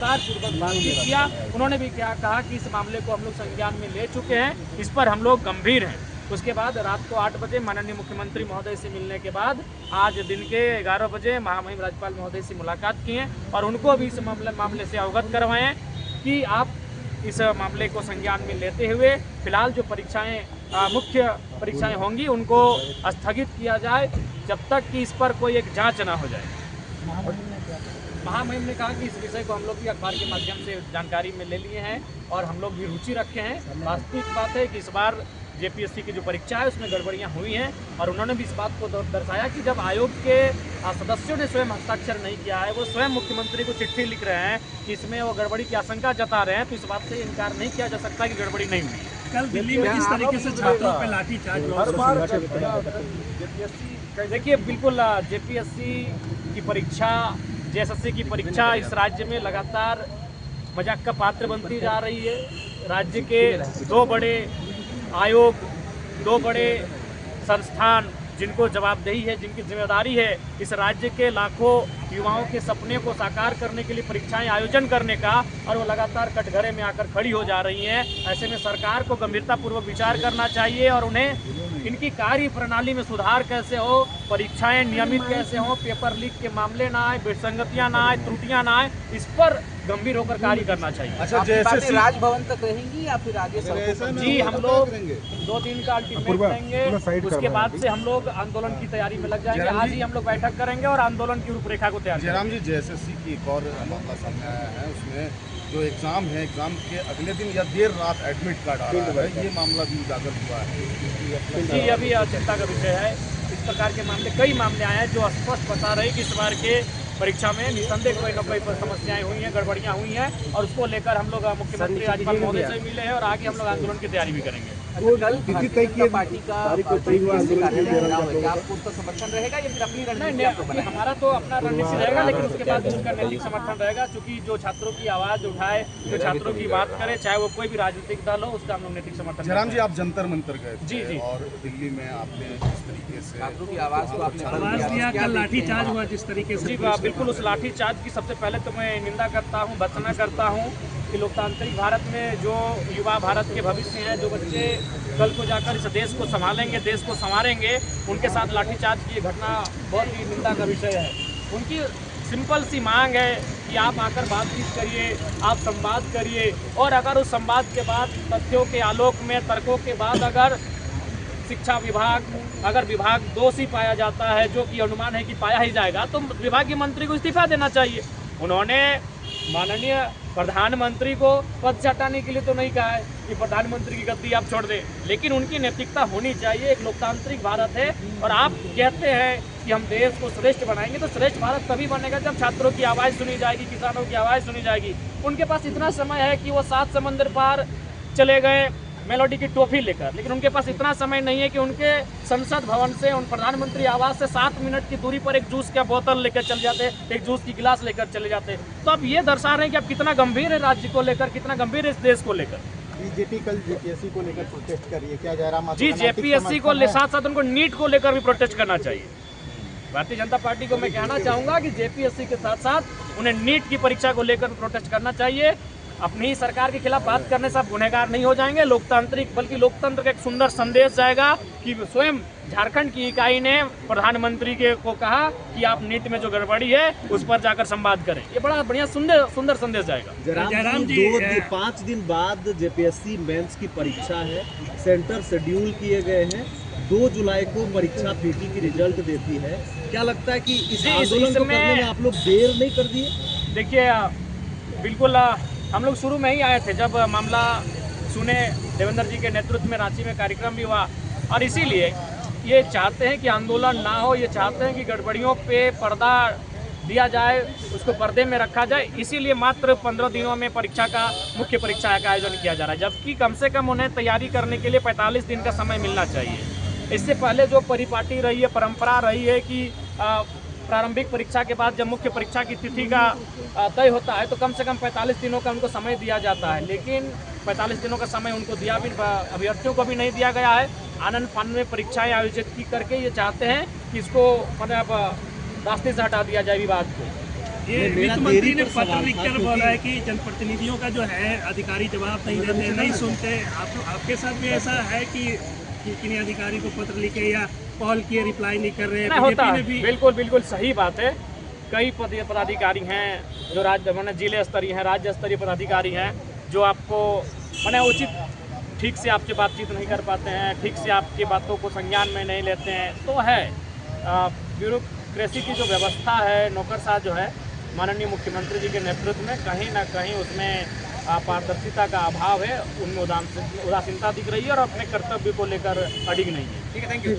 पूर्वक बातचीत किया। उन्होंने भी क्या कहा कि इस मामले को हम लोग संज्ञान में ले चुके हैं, इस पर हम लोग गंभीर हैं। उसके बाद रात को 8 बजे माननीय मुख्यमंत्री महोदय से मिलने के बाद आज दिन के 11 बजे महामहिम राज्यपाल महोदय से मुलाकात की है और उनको भी इस मामले से अवगत करवाएं कि आप इस मामले को संज्ञान में लेते हुए फिलहाल जो परीक्षाएं मुख्य परीक्षाएं होंगी उनको स्थगित किया जाए जब तक कि इस पर कोई एक जांच ना हो जाए। महामहिम ने कहा कि इस विषय को हम लोग भी अखबार के माध्यम से जानकारी में ले लिए हैं और हम लोग भी रुचि रखे हैं। वास्तविक बात है कि इस बार जेपीएससी की जो परीक्षा है उसमें गड़बड़ियां हुई हैं और उन्होंने भी इस बात को दर्शाया कि जब आयोग के सदस्यों ने स्वयं हस्ताक्षर नहीं किया है, वो स्वयं मुख्यमंत्री को चिट्ठी लिख रहे हैं कि इसमें वो गड़बड़ी की आशंका जता रहे हैं, तो इस बात से इनकार नहीं किया जा सकता कि गड़बड़ी नहीं हुई है। कल दिल्ली में जिस तरीके से छात्रों पे लाठीचार्ज देखिए, बिल्कुल जेपीएससी की परीक्षा, जेएसएससी की परीक्षा इस राज्य में लगातार मजाक का पात्र बनती जा रही है। राज्य के दो बड़े आयोग, दो बड़े संस्थान जिनको जवाबदेही है, जिनकी जिम्मेदारी है इस राज्य के लाखों युवाओं के सपने को साकार करने के लिए परीक्षाएं आयोजन करने का, और वो लगातार कटघरे में आकर खड़ी हो जा रही हैं। ऐसे में सरकार को गंभीरतापूर्वक विचार करना चाहिए और उन्हें इनकी कार्य प्रणाली में सुधार कैसे हो, परीक्षाएं नियमित कैसे हो, पेपर लीक के मामले ना आए, विसंगतियां ना आए, त्रुटियां ना आए, इस पर गंभीर होकर कार्य करना चाहिए। अच्छा, जैसे राजभवन तक रहेंगी या फिर आगे जी, हम लोग 2 दिन का अल्टीमेट देंगे, उसके बाद से हम लोग आंदोलन की तैयारी में लग जाएंगे। आज ही हम लोग बैठक करेंगे और आंदोलन की रूपरेखा को तैयार जयराम जी, जेएसएससी की एक और मामला सामने आया है, उसमें जो एग्ज़ाम है, एग्ज़ाम के अगले दिन या देर रात एडमिट कार्ड आ रहा है, ये मामला भी उजागर हुआ है। जी, अभी चिंता का विषय है। इस प्रकार के मामले, कई मामले आए हैं जो स्पष्ट बता रहे हैं कि इस बार के परीक्षा में निसंदेह कोई न कोई समस्याएं हुई हैं, गड़बड़ियां हुई हैं, और उसको लेकर हम लोग मुख्यमंत्री राज्यपाल महोदय से मिले हैं और आगे हम लोग आंदोलन की तैयारी भी करेंगे। पार्टी का आपको उसका समर्थन रहेगा या फिर अपनी रणनीति? हमारा तो अपना रणनीति रहेगा, लेकिन उसके बाद उसका नैतिक समर्थन रहेगा, क्योंकि जो छात्रों की आवाज़ उठाए, जो छात्रों की बात करे, चाहे वो कोई भी राजनीतिक दल हो, उसका हम लोग नैतिक समर्थन। जयराम जी, आप जंतर मंतर गए थे। जी, और दिल्ली में आपने जिस तरीके से छात्रों की आवाज़ को आपने आवाज़ दिया, कल लाठीचार्ज हुआ जिस तरीके से। जी, बिल्कुल उस लाठीचार्ज की सबसे पहले तो मैं निंदा करता हूँ, भर्त्सना करता हूँ कि लोकतांत्रिक भारत में जो युवा भारत के भविष्य हैं, जो बच्चे कल को जाकर इस देश को संभालेंगे, देश को संवारेंगे, उनके साथ लाठीचार्ज की घटना बहुत ही निंदा का विषय है। उनकी सिंपल सी मांग है कि आप आकर बातचीत करिए, आप संवाद करिए, और अगर उस संवाद के बाद तथ्यों के आलोक में, तर्कों के बाद अगर शिक्षा विभाग, अगर विभाग दोषी पाया जाता है, जो कि अनुमान है कि पाया ही जाएगा, तो विभागीय मंत्री को इस्तीफा देना चाहिए। उन्होंने माननीय प्रधानमंत्री को पद से हटाने के लिए तो नहीं कहा है कि प्रधानमंत्री की गद्दी आप छोड़ दें, लेकिन उनकी नैतिकता होनी चाहिए। एक लोकतांत्रिक भारत है और आप कहते हैं कि हम देश को श्रेष्ठ बनाएंगे, तो श्रेष्ठ भारत तभी बनेगा जब छात्रों की आवाज़ सुनी जाएगी, किसानों की आवाज़ सुनी जाएगी। उनके पास इतना समय है कि वो 7 समंदर पार चले गए मेलोडी की टॉफी लेकर, लेकिन उनके पास इतना समय नहीं है कि उनके संसद भवन से, उन प्रधानमंत्री आवास से 7 मिनट की दूरी पर एक जूस का बोतल लेकर चले जाते, एक जूस की गिलास लेकर चले जाते। तो अब ये दर्शा रहे हैं कि आप कितना गंभीर है राज्य को लेकर, कितना गंभीर है इस देश को लेकर। बीजेपी कल जेपीएससी को लेकर प्रोटेस्ट कर रही है, क्या जयराम? जी, जेपीएससी को साथ साथ उनको नीट को लेकर भी प्रोटेस्ट करना चाहिए। भारतीय जनता पार्टी को मैं कहना चाहूँगा कि जेपीएससी के साथ साथ उन्हें नीट की परीक्षा को लेकर प्रोटेस्ट करना चाहिए। अपनी ही सरकार के खिलाफ बात करने से आप गुनहगार नहीं हो जाएंगे, लोकतांत्रिक, बल्कि लोकतंत्र का एक सुंदर संदेश जाएगा कि स्वयं झारखंड की इकाई ने प्रधानमंत्री को कहा कि आप नीट में जो गड़बड़ी है उस पर जाकर संवाद करें। ये बड़ा बढ़िया सुंदर संदेश जाएगा। जयराम जी, 5 दिन बाद जेपीएससी मेंस की परीक्षा है, सेंटर शेड्यूल किए गए हैं, 2 जुलाई को परीक्षा पीटी की रिजल्ट देती है। क्या लगता है कि इस आंदोलन को करने में आप लोग देर नहीं कर दिए? देखिए, बिल्कुल हम लोग शुरू में ही आए थे जब मामला सुने, देवेंद्र जी के नेतृत्व में रांची में कार्यक्रम भी हुआ, और इसीलिए ये चाहते हैं कि आंदोलन ना हो, ये चाहते हैं कि गड़बड़ियों पे पर्दा दिया जाए, उसको पर्दे में रखा जाए। इसीलिए मात्र 15 दिनों में परीक्षा का, मुख्य परीक्षा का आयोजन किया जा रहा है, जबकि कम से कम उन्हें तैयारी करने के लिए 45 दिन का समय मिलना चाहिए। इससे पहले जो परिपाटी रही है, परंपरा रही है कि प्रारंभिक परीक्षा के बाद जब मुख्य परीक्षा की तिथि का तय होता है तो कम से कम 45 दिनों का उनको समय दिया जाता है, लेकिन 45 दिनों का समय उनको दिया भी, अभ्यर्थियों को भी नहीं दिया गया है। आनंद फानन में परीक्षाएं आयोजित की करके ये चाहते हैं कि इसको मतलब रास्ते से हटा दिया जाए विवाद को। ये मेरा वित्त मंत्री देरी ने पर पत्र सवाल लिखकर था, बोला है कि जनप्रतिनिधियों का जो है अधिकारी जवाब नहीं देते, नहीं सुनते। आपके साथ भी ऐसा है कि किन्हीं अधिकारी को पत्र लिखे या कॉल किए रिप्लाई नहीं कर रहे? नहीं होता बीजेपी है, ने भी बिल्कुल बिल्कुल सही बात है। कई पदाधिकारी हैं जो राज्य मैंने जिले स्तरीय हैं, राज्य स्तरीय पदाधिकारी हैं जो आपको मैंने उचित ठीक से आपसे बातचीत नहीं कर पाते हैं, ठीक से आपकी बातों को संज्ञान में नहीं लेते हैं। तो है ब्यूरोक्रेसी की जो व्यवस्था है, नौकरशाह जो है माननीय मुख्यमंत्री जी के नेतृत्व में कहीं ना कहीं उसमें पारदर्शिता का अभाव है, उनमें उदासीनता दिख रही है और अपने कर्तव्य को लेकर अडिग नहीं है। ठीक है, थैंक यू।